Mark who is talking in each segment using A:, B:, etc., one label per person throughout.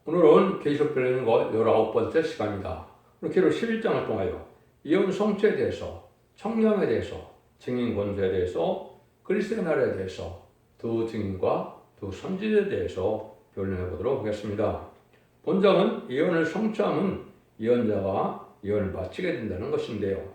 A: 오늘은 계시록 들리는 것 19번째 시간입니다. 오늘 계시록 11장을 통하여 이혼 성취에 대해서, 청량에 대해서, 증인 권세에 대해서, 그리스도의 나라에 대해서, 두 증인과 두 선지자에 대해서 변론해 보도록 하겠습니다. 본장은 이혼을 성취함은 이혼자가 이혼을 마치게 된다는 것인데요.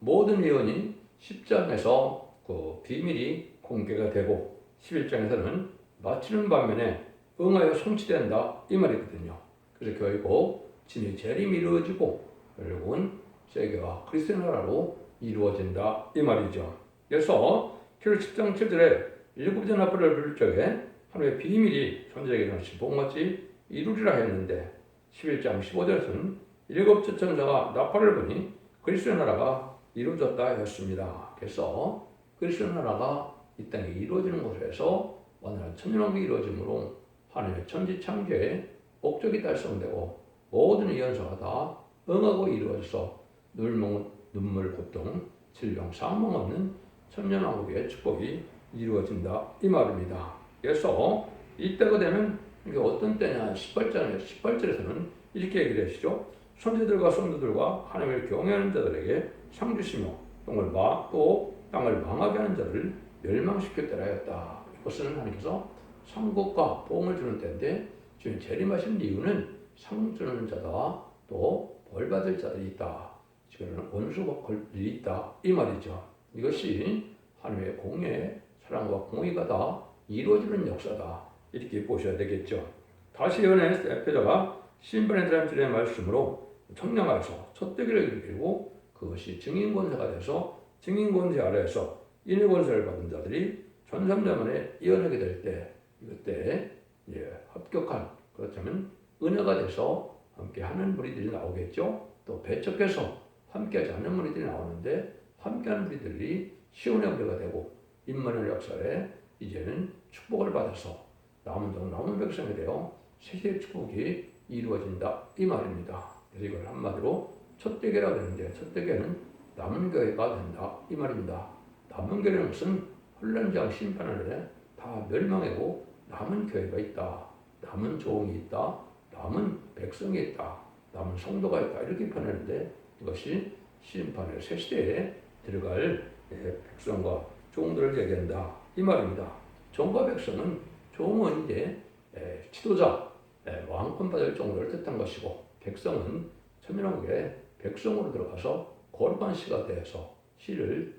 A: 모든 이혼이 10장에서 그 비밀이 공개가 되고 11장에서는 마치는 반면에 응하여 성취된다 이 말이거든요. 그래서 결국 진의 재림이 이루어지고 결국은 세계가 그리스도의 나라로 이루어진다 이 말이죠. 그래서 계시록 10장 7절에 일곱 전합을 부를 적에 하나님의 비밀이 천사에게는 시봉같이 이루리라 했는데 11장 15절에서는 일곱 천사가 나팔을 부니 그리스도의 나라가 이루어졌다 했습니다. 그래서 그리스도의 나라가 이 땅에 이루어지는 곳에서 완전한 천년왕국이 이루어지므로 하나님의 천지창조의 목적이 달성되고 모든 이언서가 다 응하고 이루어져서 눈물, 고통, 질병, 사망 없는 천년왕국의 축복이 이루어진다 이 말입니다. 그래서 이때가 되면 이게 어떤 때냐 18절에서는 이렇게 얘기를 하시죠. 선지들과 성도들과 하나님을 경외하는 자들에게 상 주시며 또 땅을 망하게 하는 자를 멸망시켰더라 하였다. 이것은 하나님께서 상급과 보응을 주는 때인데 지금 재림하신 이유는 상 주는 자다 또 벌받을 자들이 있다. 지금 원수가 걸들이 있다 이 말이죠. 이것이 하나님의 공의 사랑과 공의가 다 이루어지는 역사다 이렇게 보셔야 되겠죠. 다시 예언의 에페소가 신번의 사람들의 말씀으로 청량하여서 첫대기를 일으키고 그것이 증인권세가 돼서 증인권세 아래에서 인의권세를 받은 자들이 전삼자만에 이어나게 될 때 이때 합격한 그렇다면 은혜가 돼서 함께하는 무리들이 나오겠죠. 또 배척해서 함께하지 않는 무리들이 나오는데 함께하는 무리들이 시온의 무리가 되고 임마누엘 역사에 이제는 축복을 받아서 남은 백성이 되어 세계의 축복이 이루어진다 이 말입니다. 그래서 이걸 한마디로 첫대계라고 하는데 첫대계는 남은 교회가 된다 이 말입니다. 남은 교회는 무슨 혼란장 심판을 해 다 멸망하고 남은 교회가 있다. 남은 조응이 있다. 남은 백성이 있다. 남은 성도가 있다. 이렇게 표현하는데 이것이 심판의 새 시대에 들어갈 백성과 종들을 얘기한다. 이 말입니다. 종과 백성은 종은 이제 지도자, 왕권 받을 종을 뜻한 것이고 백성은 천년왕국의 백성으로 들어가서 거룩한 시가 되어서 시를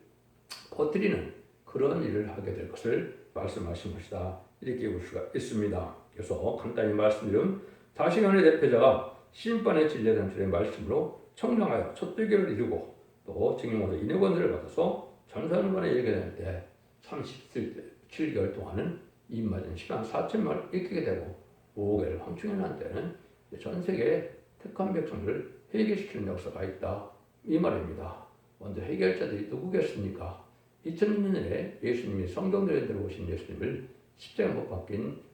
A: 퍼뜨리는 그런 일을 하게 될 것을 말씀하신 것이다. 이렇게 볼 수가 있습니다. 그래서 간단히 말씀드리면 다시간의 대표자가 심판의 진리라는 줄의 말씀으로 청량하여 첫대결을 이루고 또 증인으로 인해권세를 받아서 전사관에 얘기할 때 37개월 동안은 입맞은 시간 4천만을 익히게 되고 5개월 황충해 난 때는 전 세계의 택한 백성들을 회개시키는 역사가 있다. 이 말입니다. 먼저 해결자들이 누구겠습니까? 2000년에 예수님이 성경들에 들어오신 예수님을 십자가에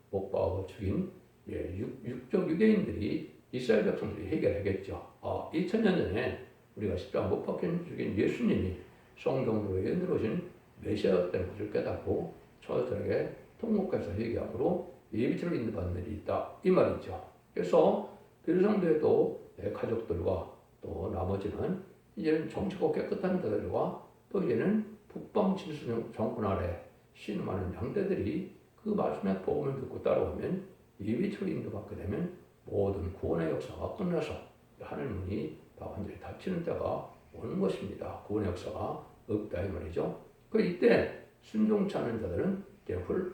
A: 못 박아 죽인 육적 유대인들이 이스라엘 백성들이 해결하겠죠. 2000년 전에 우리가 십자가 못 박혀 죽인 예수님이 성경으로 들어오신 메시아였다는 것을 깨닫고 저들에게 통곡해서 회개함으로 예비처럼 인도받는 일이 있다. 이 말이죠. 그래서 교회성도에도 가족들과 또 나머지는 이제는 정치고 깨끗한 자들과 또 이제는 북방 침수 정권 아래 신음하는 양대들이 그 말씀의 복음을 듣고 따라오면 예비처럼 인도받게 되면 모든 구원의 역사가 끝나서 하늘 문이 다 완전히 닫히는 때가 오는 것입니다. 구원의 역사가 없다 이 말이죠. 이때 순종치 않은 자들은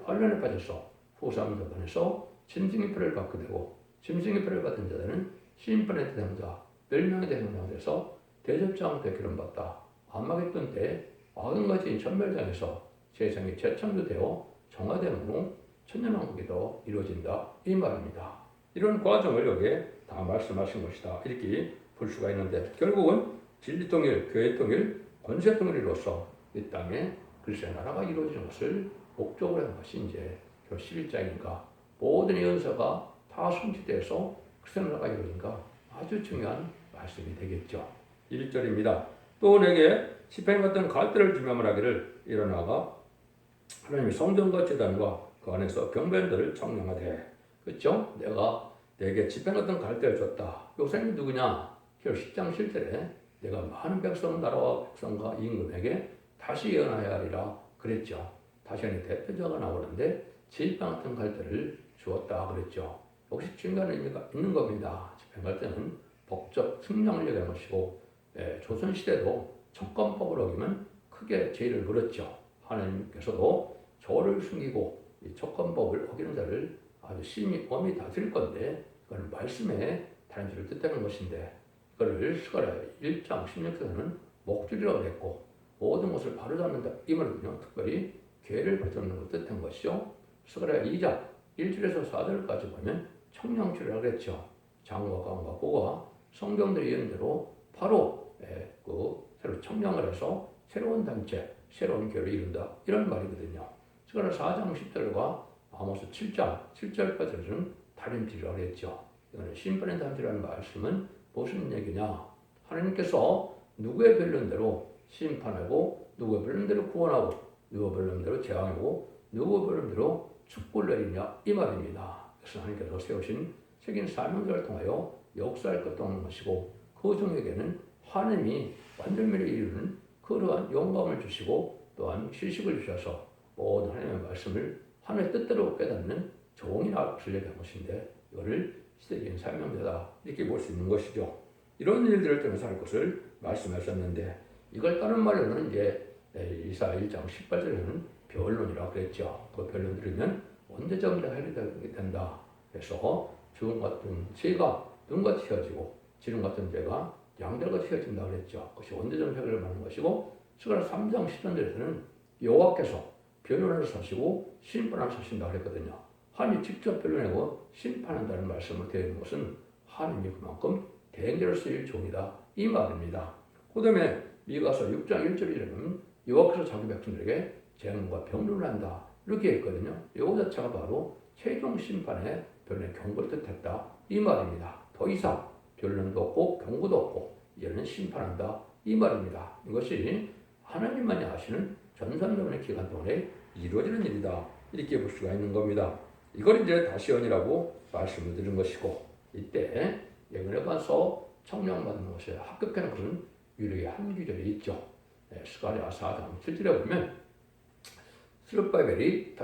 A: 환란에 빠져서 후삼자반에서 짐승의 표를 받게 되고 짐승의 표를 받은 자들은 심판의 대상자, 멸망의 대상자가 돼서 대접장 되기를 받다. 아마겟돈 때 아흔가지 전멸장에서 세상이 재창조되어 정화되므로 천년왕국이 더 이루어진다 이 말입니다. 이런 과정을 여기에 다 말씀하신 것이다 이렇게 볼 수가 있는데 결국은 진리 통일, 교회 통일, 권세 통일로서 이 땅에 그리스도의 나라가 이루어지는 것을 목적으로 한 것이 이제 11장인가 모든 예언서가 다 성취돼서 그리스도의 나라가 이루어진가 아주 중요한 말씀이 되겠죠. 1절입니다. 또 내게 시편 같은 갈대를 주며 말하기를 일어나가 하나님의 성전과 제단과 그 안에서 경배들을 청량하되 그렇죠? 내가 내게 지팡 같은 갈대를 줬다. 요사님이 누구냐? 기록 10장 7절에 내가 많은 백성 나라와 백성과 임금에게 다시 예언하여 하리라 그랬죠. 다시 하는 대표자가 나오는데 지팡 같은 갈대를 주었다 그랬죠. 역시 중요한 의미가 있는 겁니다. 지팡 갈대는 법적 승량을 얘기하는 것이고 조선시대도 척관법을 어기면 크게 죄를 물었죠. 하나님께서도 저를 숨기고 이 척관법을 어기는 자를 아주 심히 엄히 다스릴 건데 그건 말씀의 단지를 뜻하는 것인데 그걸 스가랴 1장 16절에는 목줄이라고 했고 모든 것을 바로잡는다 이 말은요 특별히 괴를 바로잡는 것을 뜻한 것이죠. 스가랴 2장 1절에서 4절까지 보면 청량줄이라고 했죠. 장과 강과 고가 성경들의 예언대로 바로 새로 청량을 해서 새로운 단체, 새로운 교회를 이룬다 이런 말이거든요. 스가랴 4장 10절과 아모스 7장 7절까지는 다림질이라고 했죠. 이거는 심판의 단체라는 말씀은 무슨 얘기냐? 하나님께서 누구의 변론대로 심판하고 누구의 변론대로 구원하고 누구의 변론대로 재앙하고 누구의 변론대로 축복을 내리냐 이 말입니다. 그래서 하나님께서 세우신 책임 사명자를 통하여 역사할 것도 없는 것이고 그 종에게는 하나님이 완전미를 이루는 그러한 영감을 주시고 또한 지식을 주셔서 모든 하나님의 말씀을 하나님의 뜻대로 깨닫는 종이나 것을 얘기한 것인데 이거를 시대적인 사명자다 이렇게 볼 수 있는 것이죠. 이런 일들을 통해서 할 것을 말씀하셨는데 이걸 다른 말로는 이제 이사 1장 18절에는 변론이라고 그랬죠. 그 변론 들으면 언제적으로 해결되게 된다. 그래서 죽음 같은 죄가 눈같이 헤어지고 지름 같은 죄가 양들같이 헤어진다 그랬죠. 그것이 언제적 해결을 말하는 것이고 스가랴 3장 10절에서는 여호와께서 변론을 서시고 심판을 서신다 그랬거든요. 하나님이 직접 변론하고 심판한다는 말씀을 드리는 것은 하나님이 그만큼 대행자를 쓰일 종이다 이 말입니다. 그 다음에 미가서 6장 1절에는 여호와께서 자기 백성들에게 재앙과 병론을 한다 이렇게 했거든요. 이거 자체가 바로 최종 심판의 변론의 경고를 뜻했다 이 말입니다. 더 이상 변론도 없고 경고도 없고 이제는 심판한다 이 말입니다. 이것이 하나님만이 아시는 전산론의 기간 동안에 이루어지는 일이다 이렇게 볼 수가 있는 겁니다. 이걸 이제 다시언이라고 말씀을 드린 것이고 이때 예언에 가서 청량받는 것에 합격하는 것은 유력의 한 규절이 있죠. 스가랴 4장 7절에 보면 스룹바벨이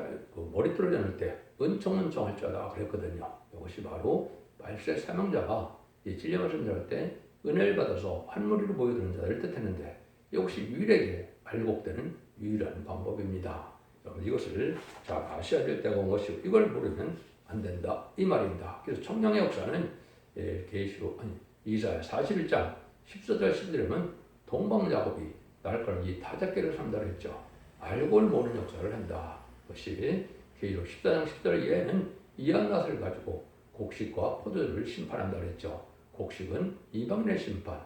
A: 머리털을 내놓을 때 은총할 자다 그랬거든요. 이것이 바로 말세 사명자가 이 진리의 전할 때 은혜를 받아서 환물이로 보여드는 자를 뜻했는데 이것이 유일하게 알곡되는 유일한 방법입니다. 여러분 이것을 잘 아셔야 될 때가 온 것이고 이걸 모르면 안 된다 이 말입니다. 그래서 청량의 역사는 계시록 이사야 41장 14절 11절에는 동방야곱이 날카로운 이 타작계를 삼다를 했죠. 알고를 모르는 역사를 한다. 그것이 계시록 14장 10절 이외에는 이한낫을 가지고 곡식과 포도주를 심판한다 그랬죠. 곡식은 이방인의 심판,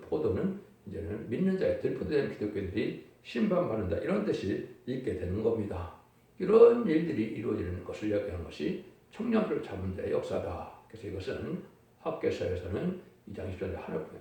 A: 포도는 이제는 믿는 자의 들포도된 기독교인들이 심판받는다 이런 뜻이 있게 되는 겁니다. 이런 일들이 이루어지는 것을 얘기하는 것이 청량을 잡은 자의 역사다. 그래서 이것은 학계서에서는 2장 20절에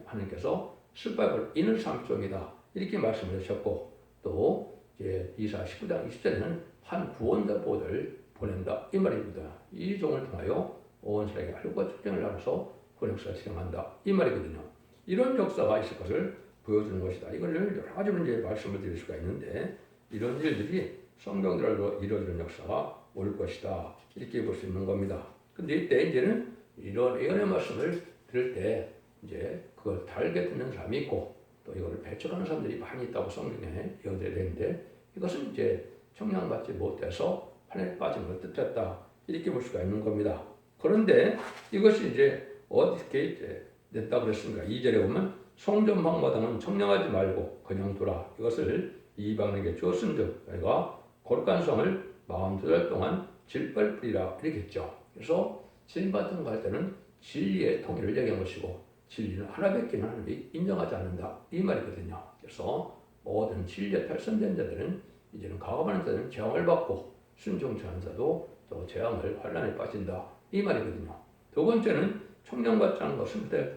A: 하나님께서 스룹바벨 인을 삼종이다 이렇게 말씀을 하셨고 또 이제 이사 19장 20절에는 한 구원자 보호를 보낸다 이 말입니다. 이 종을 통하여 온 세상에 알과 축쟁을 나눠서 그 역사를 실행한다 이 말이거든요. 이런 역사가 있을 것을 보여주는 것이다. 이걸 여러 가지로 이제 말씀을 드릴 수가 있는데 이런 일들이 성경대로 이루어지는 역사가 올 것이다 이렇게 볼 수 있는 겁니다. 근데 이때 이제는 이런 예언의 말씀을 들을 때 이제 그걸 달게 듣는 사람이 있고 또 이거를 배척하는 사람들이 많이 있다고 성경에 예언되어 있는데 이것은 이제 청량받지 못해서 하늘에 빠진 걸 뜻했다 이렇게 볼 수가 있는 겁니다. 그런데 이것이 이제 어떻게 이제 냈다 그랬습니까? 2절에 보면 성전 방마당은 청량하지 말고 그냥 두라 이것을 이방인에게 주었은즉 너희가 거룩한 성을 42달 동안 질발 뿌리라 이렇게 했죠. 그래서 진받은 갈 때는 진리의 통일을 얘기한 것이고 진리는 하나밖에 하나님이 인정하지 않는다 이 말이거든요. 그래서 모든 진리에 탈선된 자들은 이제는 가감하는 자들은 재앙을 받고 순종치 않은 자도 또 재앙을 환난에 빠진다 이 말이거든요. 두 번째는 청량받지 않은 것은 그때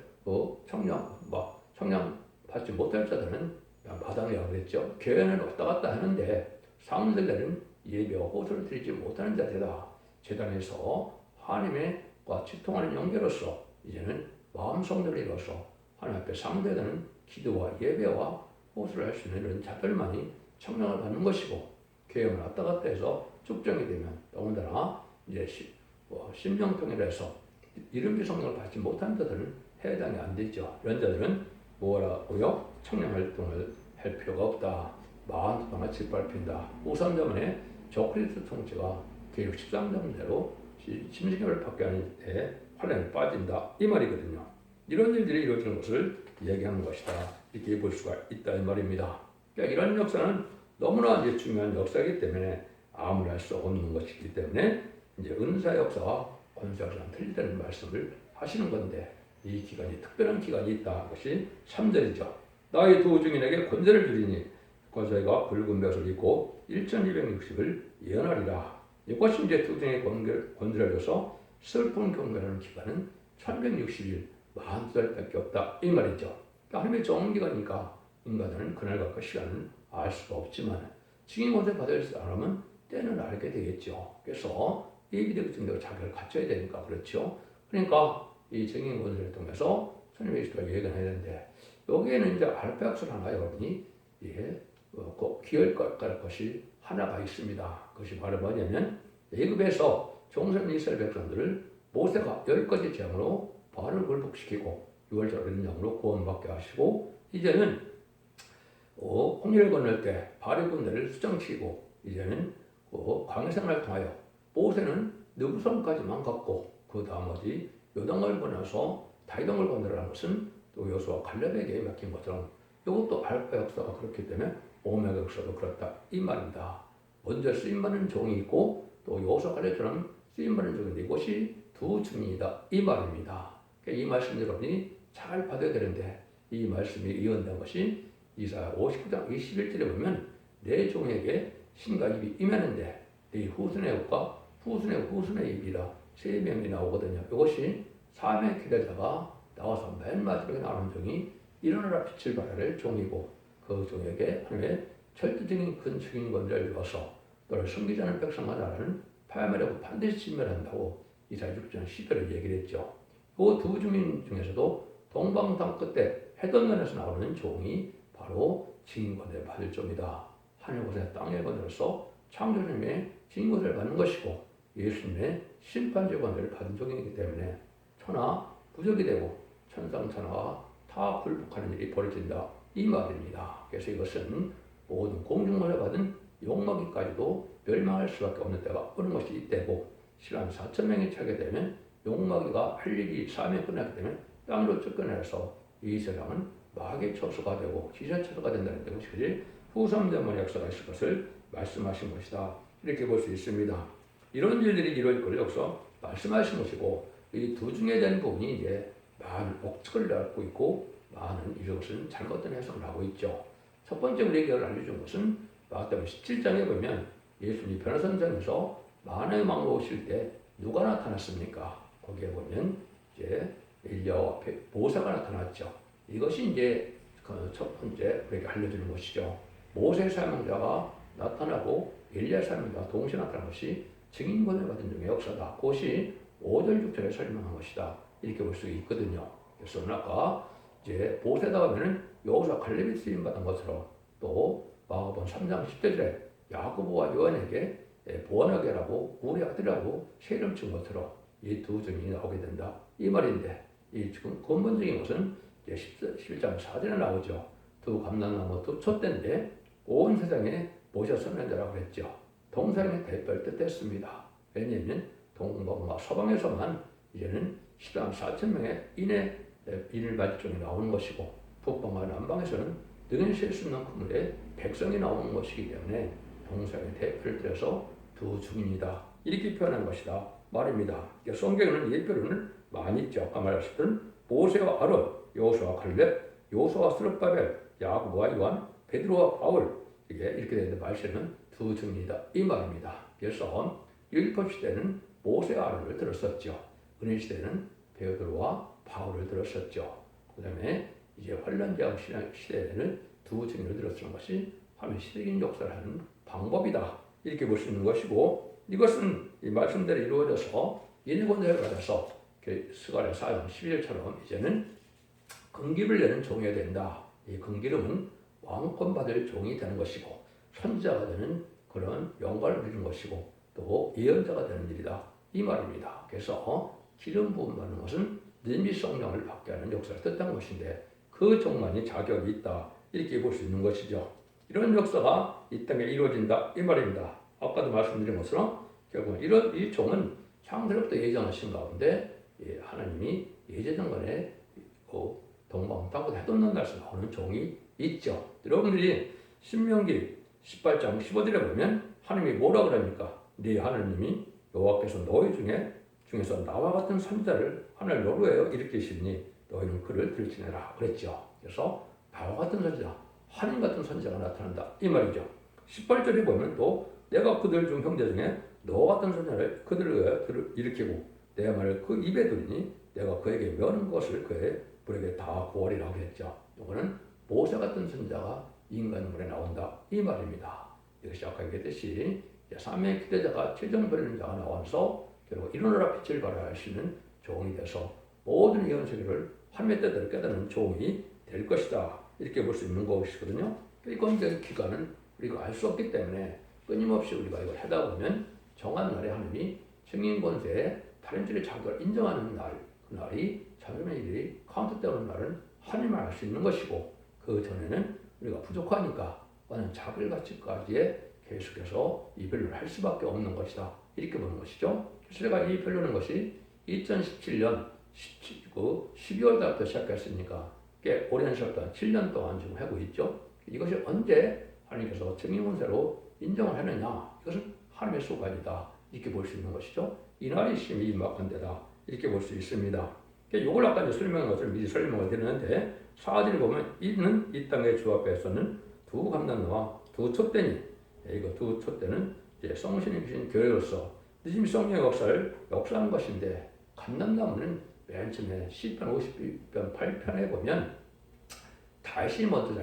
A: 청량 받지 못할 자들은 마당이라고 그랬죠. 교회는 왔다 갔다 하는데 사람들은 예배와 호소를 드리지 못하는 자들이다. 제단에서 하나님의 하나님과 치통하는 영계로서 이제는 마음 성도를 이뤄서 하나님 앞에 상대되는 기도와 예배와 호소를 할 수 있는 이런 자들만이 청량을 받는 것이고, 교회만 왔다 갔다 해서 축정이 되면 더군다나 이제 심령통일을 해서 이름비 성령을 받지 못한 자들은 해당이 안 되죠. 이런 자들은 뭐라고요? 청량 활동을 할 필요가 없다. 마음 동안 짓밟힌다. 우선자문에 저크리스트 통치가 계획 13장대로 심신경을 받게 하는 데 환란에 빠진다. 이 말이거든요. 이런 일들이 이루어지는 것을 얘기하는 것이다. 이렇게 볼 수가 있다. 이 말입니다. 그러니까 이런 역사는 너무나 이제 중요한 역사이기 때문에 아무나 할 수 없는 것이기 때문에 이제 은사 역사와 권세 역사는 틀리다는 말씀을 하시는 건데, 이 기간이 특별한 기간이 있다. 것이 3절이죠. 나의 두 증인에게 권세를 주리니 권세가 붉은 벼슬을 입고 1260을 예언하리라. 이것이 이제 두 증인의 권세를 줘서 슬픈 경배하는 기간은 1160일 40살밖에 없다. 이 말이죠. 그러니까 하나님의 좋은 기간이니까 인간은 그날과 시간을 알 수가 없지만 증인 권세 받을 사람은 때는 알게 되겠죠. 그래서 예비되기 전에 자격을 갖춰야 되니까 그렇죠. 그러니까 이 증인 권세를 통해서 주님의 이스라엘 예견해야 되는데, 여기에는 이제 알파 약속을 하나 여러분이 꼭 기억할 것이 하나가 있습니다. 그것이 바로 뭐냐면, 애굽에서 종선 이스라엘 백성들을 모세가 10가지 재앙으로 바로를 굴복시키고 6월절 연장으로 구원받게 하시고, 이제는 홍해를 건널 때 바리 군대를 수정치고, 이제는 광야 생활을 통하여 모세는 느부성까지만 갔고 그 나머지 요단강을 건너서 다이동을 건너라는 것은 또 여호수아 갈렙에게 맡긴 것처럼 이것도 알파 역사가 그렇기 때문에 오메가 역사도 그렇다. 이 말입니다. 먼저 쓰임받는 종이 있고 또 여호수아 갈렙처럼 쓰임받는 종인데 이것이 두 증인이다. 이 말입니다. 이 말씀 여러분이 잘 받아야 되는데, 이 말씀이 예언된 것이 이사야 59장 21절에 보면 내 종에게 신과 입이 임하는데 네 후손의 옷과 후손의 후손의 입이라 세 명이 나오거든요. 이것이 사명의 기대자가 나와서 맨 마지막에 나오는 종이 일어나라 빛을 발할 종이고, 그 종에게 하나님의 절대적인 큰 증인 권세를 주어서 너를 섬기지 않은 백성과 나라는 파멸하고 반드시 진멸한다고 이사야 6장 10절에 얘기를 했죠. 그 두 증인 중에서도 동방당 끝에 해변면에서 나오는 종이 바로 증인 권세를 받을 종이다. 하늘 곳에 땅의 권세로서 창조주님의 증인 권세를 받는 것이고, 예수님의 심판주의 권세를 받은 종이기 때문에 천하 부적이 되고 천상천하가 다 굴복하는 일이 벌어진다. 이 말입니다. 그래서 이것은 모든 공중권을 받은 용마귀까지도 멸망할 수밖에 없는 때가 오는 것이 이때고, 신랑 4,000명이 차게 되면 용마귀가 할 일이 사명이 끝나기 때문에 땅으로 쫓겨내서 이 세상은 마귀의 처소가 되고 기세 처소가 된다는 것이 후삼대문의 역사가 있을 것을 말씀하신 것이다. 이렇게 볼 수 있습니다. 이런 일들이 이루어질 것을 여기서 말씀하신 것이고, 이 두 중에 대한 부분이 이제 많은 억측을 갖고 있고 많은 이것은 잘못된 해석을 하고 있죠. 첫 번째 우리에게 알려준 것은 마태복음 17장에 보면 예수님이 변화선상에서 만화의 망으로 오실 때 누가 나타났습니까? 거기에 보면 이제 엘리야와 모세가 나타났죠. 이것이 이제 그 첫 번째 우리에게 알려주는 것이죠. 모세 사명자가 나타나고 엘리야 사명자가 동시에 나타난 것이 증인권을 받은 중의 역사다. 그것이 5절 6절에 설명한 것이다. 이렇게 볼 수 있거든요. 그래서 아까 이제 모세다 하면은 여호수아 갈렙이 쓰임 받은 것처럼, 또 마가복음 3장 10절에 야고보와 요한에게 보아나게 하라고 우리 아들이라고 새 이름 친 것처럼 이 두 증인이 나오게 된다. 이 말인데, 이 지금 근본적인 것은 이제 11장 4절에 나오죠. 두 감람나무 두 촛대인데 온 세상에 모세 선언자라고 했죠. 동서양의 대표를 뜻했습니다. 왜냐하면 동방과 서방에서만 이제는 10만 4천 명의 인을 받을 종이 나오는 것이고, 북방과 남방에서는 능히 셀 수 없는 그물의 백성이 나오는 것이기 때문에 동서양의 대표를 들여서 두 증인이다. 이렇게 표현한 것이다 말입니다. 성경에는 예표로는 많이 있죠. 아까 말했던 모세와 아론, 여호수아와 갈렙, 여호수아와 스룹바벨, 야고보와 요한, 베드로와 바울, 이렇게 되는 말씀은 두 증인이다. 이 말입니다. 그래서 율법 시대는 모세와 아론을 들었었죠. 은혜 시대는 베드로와 바울을 들었었죠. 그 다음에 이제 환란제한 시대에는 두 증인을 들었던 것이 하나님의 시대적인 역사를 하는 방법이다. 이렇게 볼 수 있는 것이고, 이것은 이 말씀대로 이루어져서 인의 권세를 받아서 스가랴 4장 12절처럼 이제는 금기를 내는 종이 된다. 이 금기름은 왕권 받을 종이 되는 것이고 선지자가 되는 그런 영광을 누리는 것이고 또 예언자가 되는 일이다. 이 말입니다. 그래서 기름 부음 받는 것은 능히 성령을 받게 하는 역사를 뜻하는 것인데 그 종만이 자격이 있다. 이렇게 볼 수 있는 것이죠. 이런 역사가 이 땅에 이루어진다. 이 말입니다. 아까도 말씀드린 것처럼 결국 이 종은 창세로부터 예정하신 가운데 하나님이 예제정간에 동방 땅끝 해돋는다에서 나오는 종이 있죠. 여러분들이 신명기 18장 15절에 보면 하나님이 뭐라 그럽니까? 네 하나님이 여호와께서 너희 중에서 나와 같은 선지자를 하늘 노루에 일으키시니 너희는 그를 들지내라 그랬죠. 그래서 나와 같은 선지자, 하나님 같은 선지자가 나타난다 이 말이죠. 18절에 보면 또 내가 그들 중 형제 중에 너 같은 선지자를 그들을 일으키고 내 말을 그 입에 두리니 내가 그에게 면한 것을 그에게 다 구하리라고 했죠. 이거는 모세 같은 선지자가 인간물에 나온다 이 말입니다. 이것이 아까 얘기했듯이 사명의 기대자가 최종변론자가 나와서 결국 일어나라 빛을 발하여 하시는 종이 돼서 모든 예언 세계를 하나님의 뜻대로 깨닫는 종이 될 것이다. 이렇게 볼 수 있는 것이거든요. 이건 기간은 우리가 알 수 없기 때문에 끊임없이 우리가 이걸 하다 보면 정한 날에 하나님이 증인 권세에 다른 줄의 자격을 인정하는 날, 그 날이 자연의 일이 카운트되는 날은 하나님만 알 수 있는 것이고 그 전에는 우리가 부족하니까 많은 자글 가치까지에 계속해서 이 변론을 할 수밖에 없는 것이다. 이렇게 보는 것이죠. 그래서 제가 이 변론한 것이 2017년 12월 달부터 시작했으니까 꽤 오랜 시간 동안 7년 동안 지금 하고 있죠. 이것이 언제 하나님께서 증인권세로 인정을 하느냐? 이것은 하나님의 소관이다. 이렇게 볼 수 있는 것이죠. 이날이 심히 임박한 때다. 이렇게 볼 수 있습니다. 이걸 아까 이제 설명한 것을 미리 설명을 드렸는데 4절에 보면 이는 이 땅의 주 앞에서는 두 감람나와 두 촛대니 이거 두 촛대는 이제 성신이 주신 교회로서 늦은 성령의 역사를 역사하는 것인데 감람나무는 맨 처음에 시편 50편 8편에 보면 다윗이 먼저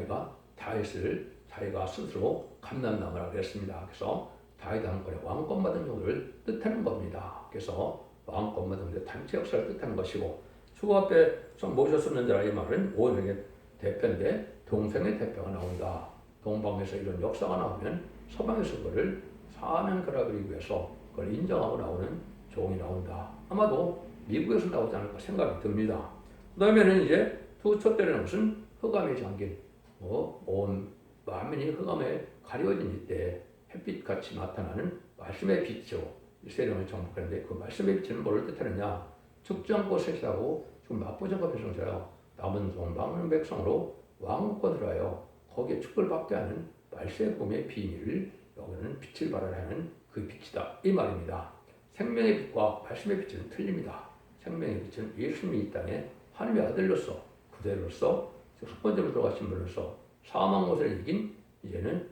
A: 자기가 스스로 감람나무라고 그랬습니다. 그래서 다윗 왕권의 왕권 받은 종들을 뜻하는 겁니다. 그래서 왕권 받은 단체 역사를 뜻하는 것이고 주 앞에 모셨었는 자라 이 말은 오형의 대표인데 동성의 대표가 나온다. 동방에서 이런 역사가 나오면 서방에서 그를 사면 그라그리기 위해서 그걸 인정하고 나오는 종이 나온다. 아마도 미국에서 나오지 않을까 생각이 듭니다. 그 다음에는 이제 두 촛대라는 것은 흑암에 잠긴 온 만민이 흑암에 가려진 이때 햇빛같이 나타나는 말씀의 빛으로 세상을 정복하는데 그 말씀의 빛은 뭐를 뜻하느냐? 죽지 않고 셋이하고 지금 맛보장과 백성자여 남은 종 남은 백성으로 왕권을 하여 거기에 축복을 받게 하는 말씀의 봄의 비밀을 여기는 빛을 발하라 하는 그 빛이다 이 말입니다. 생명의 빛과 말씀의 빛은 틀립니다. 생명의 빛은 예수님이 이 땅에 하나님의 아들로서 구대로서 첫 번째로 들어가신 분으로서 사망 못을 이긴 이제는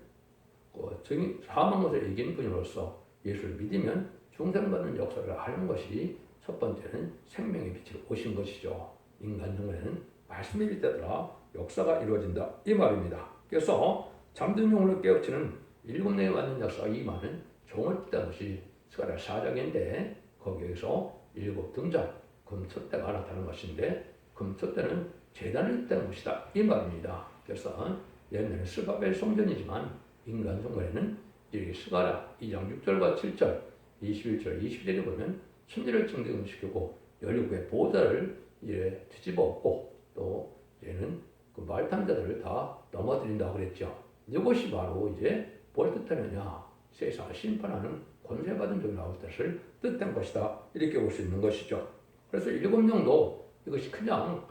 A: 사망 못을 이긴 분으로서 예수를 믿으면 중생받는 역사를 하는 것이 첫 번째는 생명의 빛으로 오신 것이죠. 인간 중에는 말씀의 빛에 따라 역사가 이루어진다 이 말입니다. 그래서 잠든 영혼을 깨우치는 일곱 명에 맞는 역사가 이 말은 종을 뜻하는 것이 스가랴 4장인데 거기에서 일곱 등잔 금촛대가 나타나는 것인데 금촛대는 제단을 뜻하는 것이다 이 말입니다. 그래서 옛날에는 스바벨 성전이지만 인간 종말에는 스가랴 2장 6절과 7절 21절 22절에 보면 천지를 증정시키고 17개의 보좌를 뒤집어 엎고 또 얘는 그 말탄 자들을 다 넘어뜨린다고 그랬죠. 이것이 바로 이제 뭘 뜻하느냐? 세상을 심판하는 권세받은 종이 나올 것을 뜻한 것이다. 이렇게 볼 수 있는 것이죠. 그래서 일곱 명도 이것이 그냥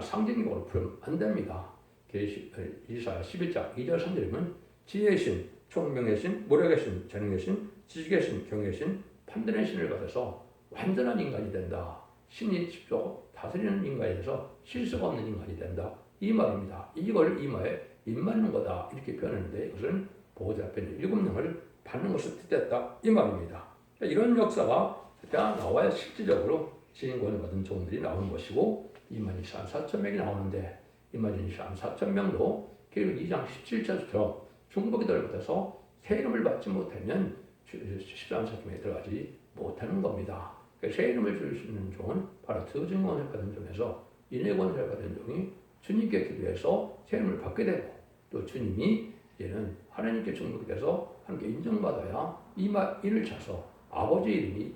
A: 상징적으로 풀면 안 됩니다. 이사야 11장 2절 3절이면 지혜의 신, 총명의 신, 무력의 신, 재능의 신, 지식의 신, 경의 신, 판단의 신을 받아서 완전한 인간이 된다. 신이 직접 다스리는 인간이 돼서 실수가 없는 인간이 된다. 이 말입니다. 이걸 이마에 입맞는 거다. 이렇게 표현했는데 이것은 보호자 앞에 있는 일곱 명을 받는 것을 뜻했다. 이 말입니다. 이런 역사가 나와야 실질적으로 지인권을 받은 종들이 나오는 것이고 22,000 4,000명이 나오는데 22,000 4,000명도 계속 2장 17절처럼 중복이들 못해서 새 이름을 받지 못하면 13, 4,000명에 들어가지 못하는 겁니다. 그러니까 새 이름을 줄 수 있는 종은 바로 더증인 권세를 받은 종에서 인의 권세를 받은 종이 주님께 기도해서 새 이름을 받게 되고 또 주님이 이제는 하나님께 중복이 돼서 함께 인정받아야 이를 차서 아버지 이름이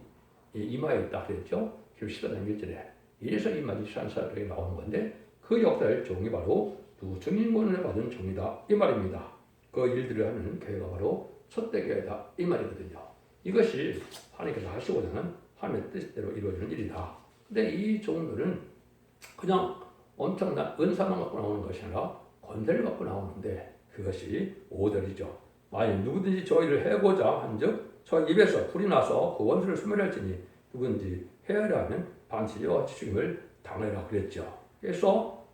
A: 이마에 있다 그랬죠. 14장 1절에 이래서 이마지 산사들이 나오는 건데 그 역사의 종이 바로 두 증인권을 받은 종이다 이 말입니다. 그 일들을 하는 교회가 바로 첫대 교회다 이 말이거든요. 이것이 하나님께서 하시고자 하는 하나님의 뜻대로 이루어지는 일이다. 근데 이 종들은 그냥 엄청난 은사만 갖고 나오는 것이 아니라 권세를 갖고 나오는데 그것이 오절이죠. 만일 누구든지 저 일을 해고자 한즉 저 입에서 불이 나서 그 원수를 소멸할지니 누구든지 헤아려 하면 반드시 이와 같이 죽임을 당하리라 그랬죠. 그래서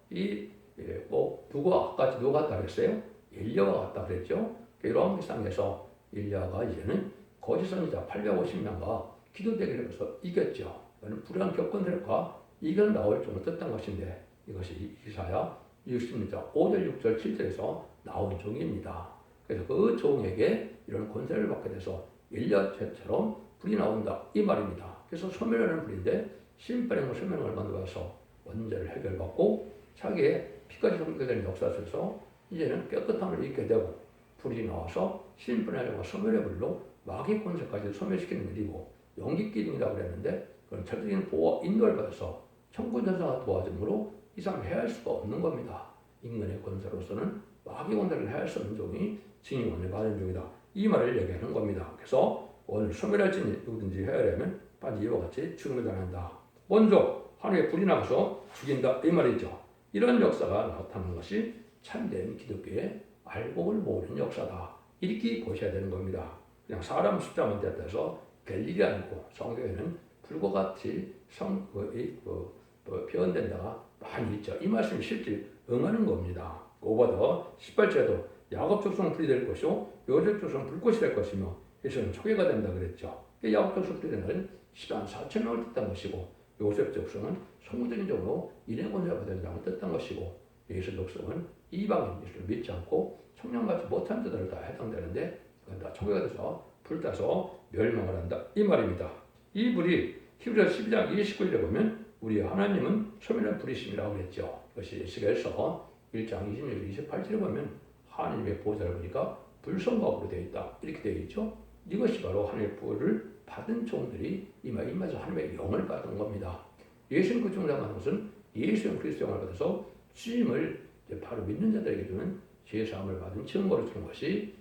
A: 누가 같다 그랬어요? 엘리야가 같다 그랬죠. 이러한 일상에서 엘리야가 이제는 거짓 선지자 850명과 기도대결을 해서 이겼죠. 이거는 불의한 격건들과 이겨 나올 정도 뜻한 것인데 이것이 이사야 60장 5절, 6절, 7절에서 나온 종입니다. 그래서 그 종에게 이런 권세를 받게 돼서 엘리야처럼 불이 나온다 이 말입니다. 그래서 소멸하는 불인데 심판의 소멸을 만들어서 원죄를 해결받고 자기의 피까지 성결되는 역사 속에서 이제는 깨끗함을 잊게 되고 불이 나와서 심판의 소멸의 불로 마귀 권세까지 소멸시키는 일이고 용기 기둥이라고 그랬는데 그런 절대적인 보호와 인도를 받아서 천군 천사가 도와줌으로 이 사람을 해할 수가 없는 겁니다. 인간의 권세로서는 마귀 권세를 해할 수 없는 종이 증인권을 받은 종이다. 이 말을 얘기하는 겁니다. 그래서 오늘 소멸할지니 누구든지 헤아려면 반드시 이와 같이 죽음을 당한다. 먼저 하늘에 불이 나가서 죽인다 이 말이죠. 이런 역사가 나타나는 것이 참된 기독교의 알곡을 모으는 역사다. 이렇게 보셔야 되는 겁니다. 그냥 사람 숫자만 됐다해서 될 일이 아니고 성경에는 불과 같이 표현된 데가 많이 있죠. 이 말씀이 실제 응하는 겁니다. 오버더 18절에도 야곱 족속은 불이 될 것이요 요셉 족속은 불꽃이 될 것이며 예수는 초계가 된다 그랬죠. 야곱 족속 불이 되는 것은 10만 4천 명을 뜻한 것이고 요셉 족속은 성무적인적으로 인의 권세가 된다고 뜻한 것이고 예수 족속은 이방인 예수를 믿지 않고 청량받지 못한 자들을 다 해당되는데 그건 다 초계가 돼서 불타서 멸망을 한다 이 말입니다. 이 불이 히브리서 12장 29절에 보면 우리 하나님은 소멸한 불이심이라고 그랬죠. 이것이 에스겔서 1장 26, 28절에 보면 하나님의 보좌를 보니까 불성각으로 되어 있다 이렇게 되어 있죠. 이것이 바로 하나님의 불을 받은 종들이 이마에서 하나님의 영을 받은 겁니다. 예수님 그 종을 말하는 것은 예수님 그리스도의 영을 받아서 주임을 바로 믿는 자들에게 주는 죄사함을 받은 증거로 주는 것이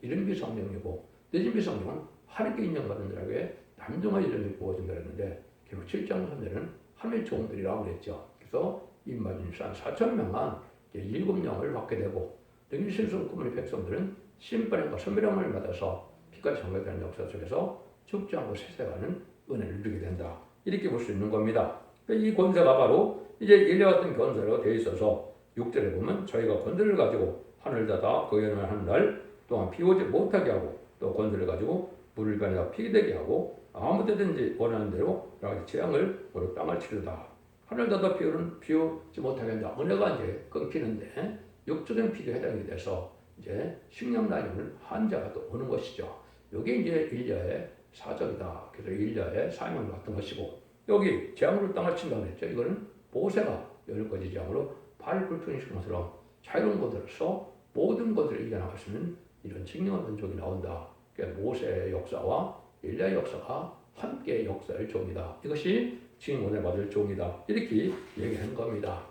A: 이른비 성령이고 늦은비 성령은 하나님께 인정받은 자에게 남종의 이름이 부어진다 그랬는데 결국 7장 3절은 하나님의 종들이라고 그랬죠. 그래서 입맞은 4,000명만 7명을 받게 되고 능히 실수 구문의 백성들은 심판과 선별함을 받아서 피까지 정결되는 역사 속에서 죽지 않고 세세가는 은혜를 누리게 된다. 이렇게 볼 수 있는 겁니다. 이 권세가 바로 이제 엘리야 같은 권세로 되어 있어서 6절에 보면 저희가 권세를 가지고 하늘 닫아 거연을 하는 날 또한 비 오지 못하게 하고 또 권세를 가지고 물을 가내다 피게 되게 하고 아무 때든지 원하는 대로 여러 가지 재앙을 모두 땅을 치르다. 하늘 닫아 비 오지 못하게 한다. 은혜가 이제 끊기는데 육적인 피도 해당이 돼서 이제 식량난이 오는 한자가 또 오는 것이죠. 이게 이제 일야의 사적이다. 그래서 일야의 사명을 맡은 것이고 여기 재앙으로 땅을 친다고 했죠. 이거는 모세가 10가지 재앙으로 발을 불편시킨 것처럼 자유로운 것으로서 모든 것들을 이겨나갈 수 있는 이런 징령한 민족이 나온다. 그러니까 모세의 역사와 엘리야의 역사가 함께 역사의 종이다. 이것이 징령을 받을 종이다. 이렇게 얘기하는 겁니다.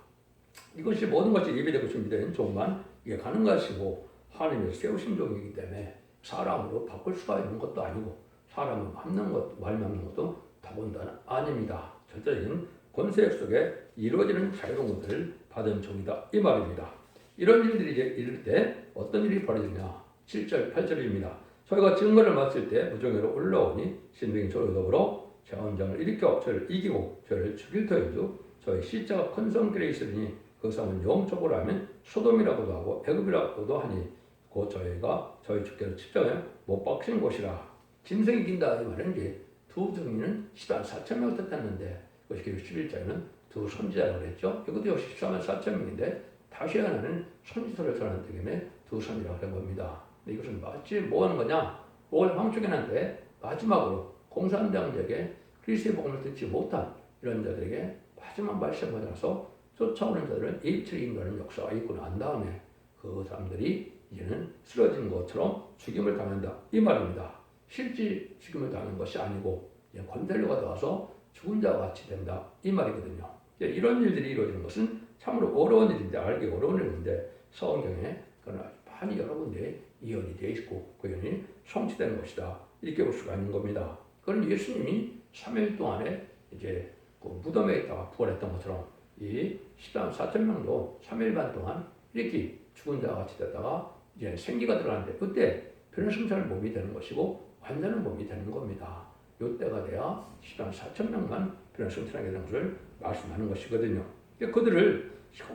A: 이것이 모든 것이 예비되고 준비된 종만 이게 가는 것이고 하나님의 세우신 종이기 때문에 사람으로 바꿀 수가 있는 것도 아니고 사람을 맘는 것, 말 맘는 것도 더군다나 아닙니다. 절대적인 권세 속에 이루어지는 자유로운 것들을 받은 종이다. 이 말입니다. 이런 일들이 이제 이럴 때 어떤 일이 벌어지냐. 7절, 8절입니다. 저희가 증거를 마칠 때 무정으로 올라오니 신등이 저를 더불어 제원장을 일으켜 저를 이기고 저를 죽일 터인즉 저희 시자가 큰 성길에 있으니 그 성은 영적으로 하면 소돔이라고도 하고 애굽이라고도 하니 곧 저희가 저희 주께를 십자가에 못 박힌 곳이라. 짐승이 이긴다 이 말은 이제 두 증인은 14만 4천 명을 뜻했는데 그것이 11절에는 두 선지자라고 그랬죠. 이것도 역시 14만 4천 명인데 다시 하나는 선지서를 전하기 때문에 두 선지라고 한 겁니다. 근데 이것은 마치 뭐 하는 거냐? 뭘 황축인한테 마지막으로 공산당에게 그리스도의 복음을 듣지 못한 이런 자들에게 마지막 말씀을 받아서 쫓아오는 자들은 일체를 인도하는 역사가 있고 난 다음에 그 사람들이 이제는 쓰러진 것처럼 죽임을 당한다 이 말입니다. 실제 죽임을 당하는 것이 아니고 권대료가 나와서 죽은 자와 같이 된다 이 말이거든요. 이런 일들이 이루어지는 것은 참으로 어려운 일인데, 알기 어려운 일인데 성경에 그러나 많이 여러 군데 예언이 되어 있고 그 예언이 성취되는 것이다 이렇게 볼 수가 있는 겁니다. 그런 예수님이 3일 동안에 이제 그 무덤에 있다가 부활했던 것처럼 이 14만 4천 명도 3일 반 동안 이렇게 죽은 자와 같이 됐다가 이제 생기가 들어가는데 그때 변화승천의 몸이 되는 것이고 완전한 몸이 되는 겁니다. 이때가 돼야 14만 4천 명만 변화승천하게 되는 것을 말씀하는 것이거든요. 그들을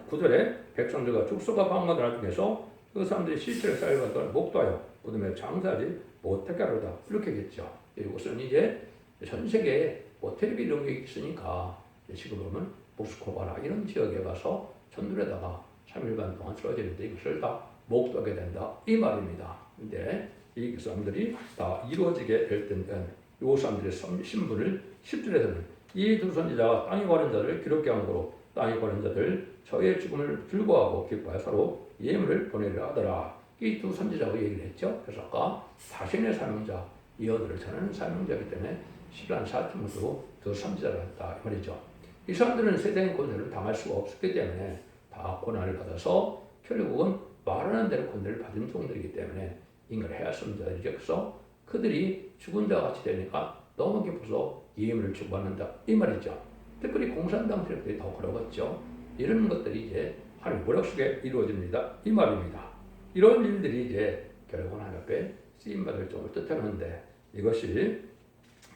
A: 9절에 백성들과 족속과 방마들 중에서 그 사람들이 실체를 쌓여가던 목도하여 무덤에 장사하지 못하게 하려다 이렇게 했죠. 이것은 이제 전 세계에 뭐 텔레비 이런 게 있으니까 지금 보면 모스크바나 이런 지역에 가서 전술에다가 3일 반 동안 쓰러지는데 이것을 다 목도하게 된다 이 말입니다. 근데 이 사람들이 다 이루어지게 될 때는 이 사람들의 신분을 10절에서는 이 두 선지자가 땅에 관한 자들을 기록게 한 거로 땅에 관한 자들 저의 죽음을 즐거워하고 기뻐하여 서로 예물을 보내려 하더라. 이 두 선지자가 얘기를 했죠. 그래서 아까 자신의 사명자 예언을 전하는 사명자이기 때문에 시간 4층으로 두 선지자를 했다 이 말이죠. 이 사람들은 세상의 권세를 당할 수가 없었기 때문에 다 고난을 받아서 결국은 말하는 대로 권세를 받은 종들이기 때문에 인간을 해하는 자들이죠. 그래서 그들이 죽은 자와 같이 되니까 너무 기뻐서 예물을 주고받는다 이 말이죠. 특별히 공산당 세력들이 더 걸어갔죠. 이런 것들이 이제 하나님 모략 속에 이루어집니다 이 말입니다. 이런 일들이 이제 결국은 하나님 앞에 쓰임받을 종을 뜻하는데 이것이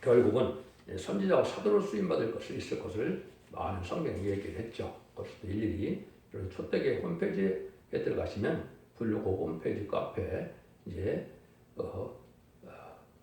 A: 결국은 선지자와 사도로 쓰임받을 것이 있을 것을 많은 성경이 얘기를 했죠. 그것도 일일이 초대교회 홈페이지에 들어가시면 블로그 홈페이지 카페에 이제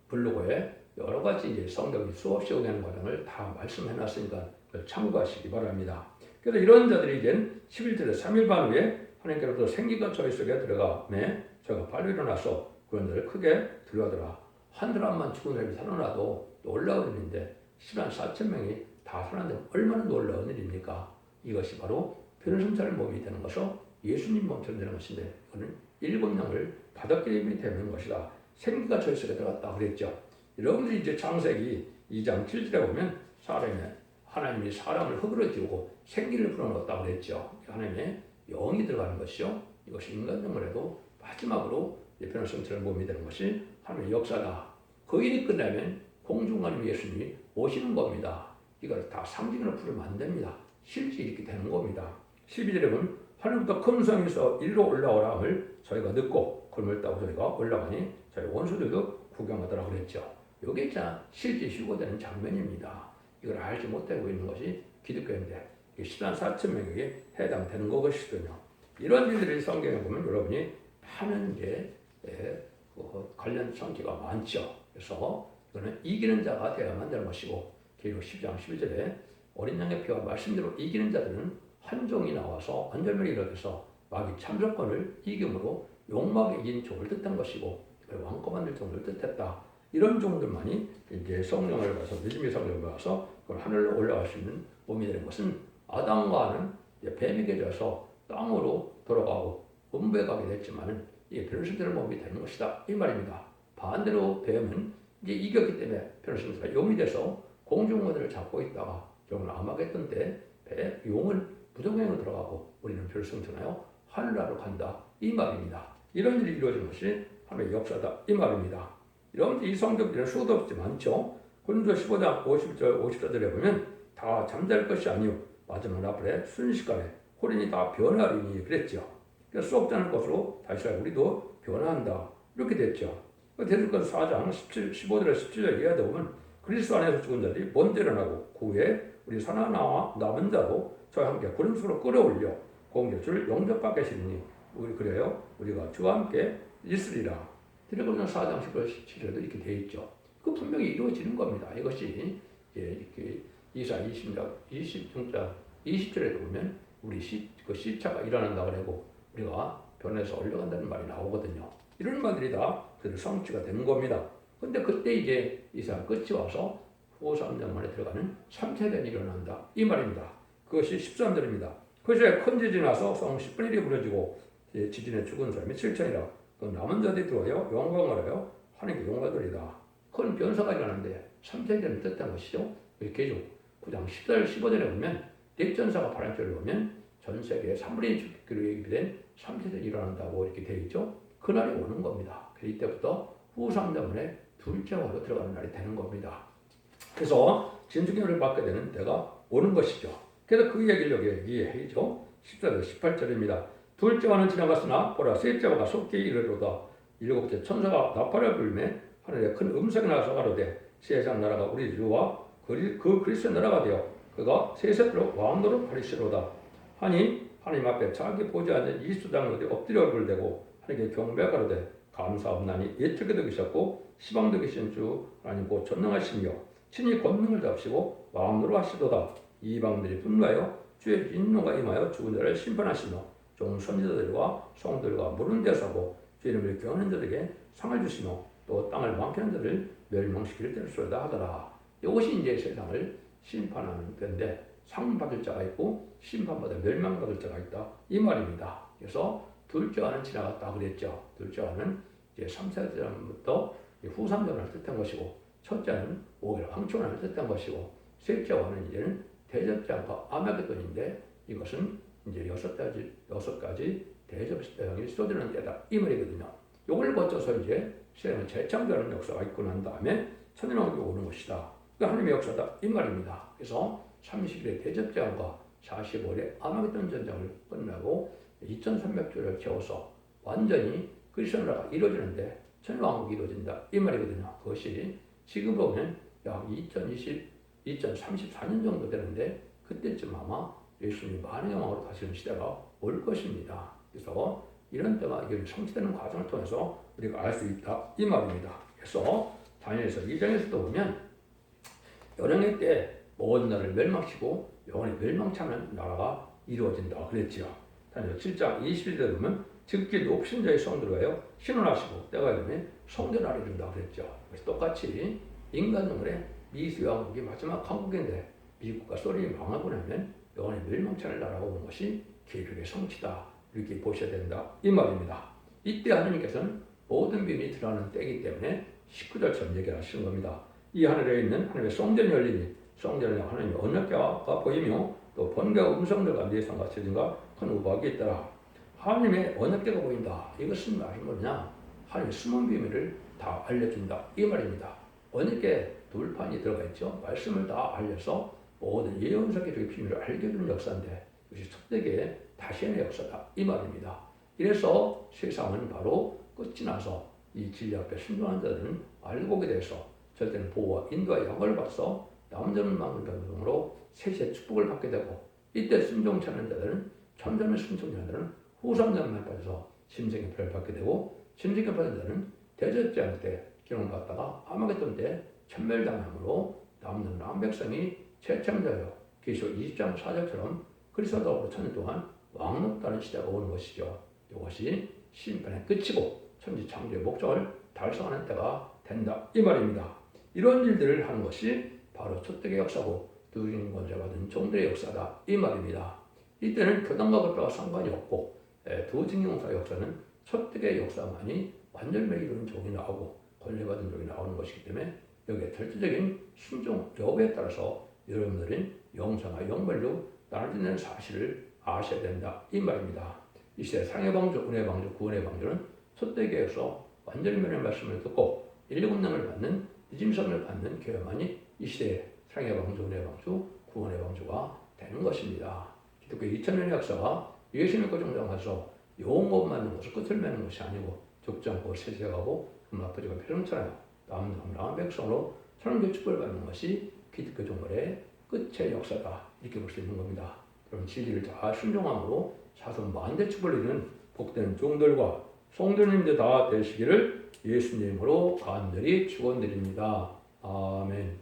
A: 블로그에 여러 가지 이제 성경이 수없이 응하는 과정을 다 말씀해 놨으니까 참고하시기 바랍니다. 그래서 이런 자들이 이제 11절에 3일 반 후에 하나님께로부터 생기가 저희 속에 들어가매 저가 빨리 일어나서 그런 자를 크게 들여하더라. 한 사람만 죽은 사람이 살아나도 놀라운 일인데 14만 4천 명이 다 살아났는데 얼마나 놀라운 일입니까? 이것이 바로 변화승천의 몸이 되는 것은 예수님 몸처럼 되는 것인데 이거는 7명을 바닥기름이 되는 것이다. 생기가 저희 속에 들어갔다 그랬죠. 여러분들이 이제 창세기 2장 7절에 보면 하나님이 사람을 흙으로 지우고 생기를 불어넣었다고 그랬죠. 하나님의 영이 들어가는 것이죠. 이것이 인간정말에도 마지막으로 변화승천의 몸이 되는 것이 하나님의 역사다. 그 일이 끝나면 공중하나님 예수님이 오시는 겁니다. 이걸 다 상징으로 풀면 안 됩니다. 실제 이렇게 되는 겁니다. 12절에 보면 하늘부터 큰 성에서 이리로 올라오라 함을 저희가 듣고 굶을 따고 저희가 올라가니 저희 원수들도 구경하더라 그랬죠. 이게 자 실제 휴거되는 장면입니다. 이걸 알지 못하고 있는 것이 기독교인데 14만 4천 명에게 해당되는 것이거든요. 이런 일들이 성경에 보면 여러분이 많은 게 관련 성기가 많죠. 그래서 이거는 이기는 자가 되어야만 되는 것이고 계시록 10장 11절에 어린 양의 피와 말씀대로 이기는 자들은 한 종이 나와서 언절명이 이르러서 마귀 참정권을 이김으로 욕망에 이긴 종을 뜻한 것이고 왕권 만들 종을 뜻했다. 이런 종들만이 이제 성령을 받아서 믿음의 성령을 받아서 하늘로 올라갈 수 있는 몸이 되는 것은 아담과는 뱀에게 져서 땅으로 돌아가고 음부에 가게 됐지만은 이게 변화승천의 몸이 되는 것이다 이 말입니다. 반대로 뱀은 이제 이겼기 때문에 변화승천의 용이 돼서 공중원들을 잡고 있다가 결국은 아마겟돈 때 용은 부정행으로 들어가고 우리는 변화승천하여 하늘나라로 간다 이 말입니다. 이런 일이 이루어진 것이 하나님의 역사다 이 말입니다. 여러분들 이 성경들은 수도 없지 많죠. 고린도서 15장 50절 54절에 보면 다 잠잘 것이 아니요 마지막 앞에 순식간에 호련이 다 변하리니 그랬죠. 그래서 썩지 않을 것으로 다시 우리도 변화한다 이렇게 됐죠. 대속권 4장 15절에 17절에 이하다 보면 그리스도 안에서 죽은 자들이 먼저 일어나고 그 후에 우리 살아나와 남은 자도 저와 함께 구름수로 끌어올려 공격주를 영접받게 하시니 우리 그래요 우리가 주와 함께 있으리라. 디레고는 4장 17절에도 이렇게 되어 있죠. 그 분명히 이루어지는 겁니다. 이것이 이렇게 이사 20장 20절에도 보면 우리 그 시차가 일어난다 그러고 우리가 변해서 올라간다는 말이 나오거든요. 이런 말들이 다 그들 성취가 되는 겁니다. 근데 그때 이제 이사 끝이 와서 후 3년 만에 들어가는 3세대는 일어난다. 이 말입니다. 그것이 13절입니다. 그것에 큰 지진이 나서 성 10분의 1이 무너지고 지진에 죽은 사람이 7천이라. 그 남은 자들이 들어와요. 영광을 하여 하나님께 영광드리다. 큰 변화가 일어나는데 3세대는 뜻한 것이죠. 계속 9장 10절 15절에 보면 대전사가 8절에 보면 전 세계에 3분의 1 죽기로 예비된 3세대가 일어난다고 이렇게 되어 있죠. 그날이 오는 겁니다. 이때부터 후 3년 만에 둘째 화로 들어가는 날이 되는 겁니다. 그래서 진주경을 받게 되는 때가 오는 것이죠. 그래서 그 얘기를 여기 얘기해죠. 14절 18절입니다. 둘째 화는 지나갔으나 보라 셋째 화가 속히 이르로다. 일곱째 천사가 나팔을 불매 하늘에 큰 음성이 나서 가로되 세상 나라가 우리 주와 그 그리스도의 나라가 되어 그가 세세로 왕노릇 하리시로다. 하니 하나님 앞에 자기 보지 않는 이수장 어디 엎드려 얼굴 대고 하나님께 경배하가로되 감사옵나니 예측에도 계셨고 시방도 계신 주 하나님 곧 전능하시며 친히 권능을 잡으시고 마음으로 하시도다. 이방들이 분노하여 주의 인노가 임하여 죽은 자를 심판하시며 종 선지자들과 성들과 모르는 데서 하고 주의 이름을 경하는 자들에게 상을 주시며 또 땅을 망치는 자를 멸망시킬 때로소이다 하더라. 이것이 이제 세상을 심판하는 때인데 상 받을 자가 있고 심판받아 멸망받을 자가 있다 이 말입니다. 그래서 둘째 화는 지나갔다 그랬죠. 둘째 화는 이제 3세대 전부터 후 3년을 뜻한 것이고 첫째는 5개월 황초년을 뜻한 것이고 셋째 화는 이제는 대접장과 아마겟돈인데 이것은 이제 6가지 대접장이 쏟아지는 때다 이 말이거든요. 이걸 거쳐서 이제 세상을 재창조하는 역사가 있고 난 다음에 천년왕국이 오는 것이다. 그 하나님의 역사다 이 말입니다. 그래서 30일의 대접장과 45일의 아마겟돈 전쟁을 끝나고 2300주를 채워서 완전히 그리스도 나라가 이루어지는데 천년왕국이 이루어진다 이 말이거든요. 그것이 지금 보면 약 2034년 정도 되는데 그때쯤 아마 예수님이 만의 영광으로 다시는 시대가 올 것입니다. 그래서 이런 때가 이게 성취되는 과정을 통해서 우리가 알 수 있다 이 말입니다. 그래서 다니엘서 2장에서도 보면 여령의 때 모든 나라를 멸망시키고 영원히 멸망치 않은 나라가 이루어진다 그랬지요. 다니엘 7장 21절에 보면 즉기 높으신 자의 성들어가요 신원하시고 때가 되면 성전을 이룬다 그랬죠. 그래서 똑같이 인간 영혼의 미스 왕국이 마지막 한국인데 미국과 소련이 망하고 나면 영원히 멸망치 않을 나라가 오는 것이 계획의 성취다 이렇게 보셔야 된다 이 말입니다. 이때 하나님께서는 모든 비밀이 드러나는 때이기 때문에 19절처럼 얘기하시는 겁니다. 이 하늘에 있는 하나님의 성전이 열리니 성전에 하나님의 언약궤가 보이며 또 번개와 음성들과 내성과 세진과 큰 우박이 있더라. 하나님의 언약궤가 보인다. 이것은 말이 뭐냐? 하나님의 숨은 비밀을 다 알려준다 이 말입니다. 언약궤 돌판이 들어가 있죠. 말씀을 다 알려서 모든 예언서의 비밀을 알게 해주는 역사인데 이것이 첫대기의 다시의 역사다 이 말입니다. 이래서 세상은 바로 끝이 나서 이 진리 앞에 순종한 자들은 알고 보게 돼서 절대는 보호와 인도와 영광을 받아서 남자는 망을 변동으로 셋의 축복을 받게 되고 이때 순종치 않는 자들은 천전의 순종하는 자들은 후삼전만 빠져서 심생의 표를 받게 되고 심생의 받은 자는 대접장 때 기름 받다가 아마겟돈 때 천멸당함으로 남는 남백성이 재창자여 계시록 20장 4절처럼 그리스도로 천년 동안 왕노릇하는 시대가 오는 것이죠. 이것이 심판의 끝이고 천지 창조의 목적을 달성하는 때가 된다 이 말입니다. 이런 일들을 하는 것이 바로 첫대의 역사고 두인 권세 받은 종들의 역사다 이 말입니다. 이때는 교단과 그때와 상관이 없고 두징용사의 역사는 첫대의 역사만이 완전히 이루는 종이 나오고 권세 받은 종이 나오는 것이기 때문에 여기에 절대적인 순종 여부에 따라서 여러분들은 영생과 영벌로 나눠지는 사실을 아셔야 된다 이 말입니다. 이 시대 상의 방주, 은혜 방주, 구원의 방주는 첫대교에서 완전히 면의 말씀을 듣고 1,7년을 받는 이짐성을 받는 교회만이 이 시대의 상의 방주, 은혜 방주, 구원의 방주가 되는 것입니다. 기독교 2000년의 역사가 예수님의 정정하셔서 용업 만든 것을 끝을 맺는 것이 아니고 죽지 않고 세세가고 아버지가 필요처럼 남남남 백성으로 천국의 축복을 받는 것이 기독교 종말의 끝의 역사다 이렇게 볼 수 있는 겁니다. 그럼 진리를 다 순종함으로 사선 만대 축복을 이루는 복된 종들과 성도님들 다 되시기를 예수님으로 간절히 축원드립니다. 아멘.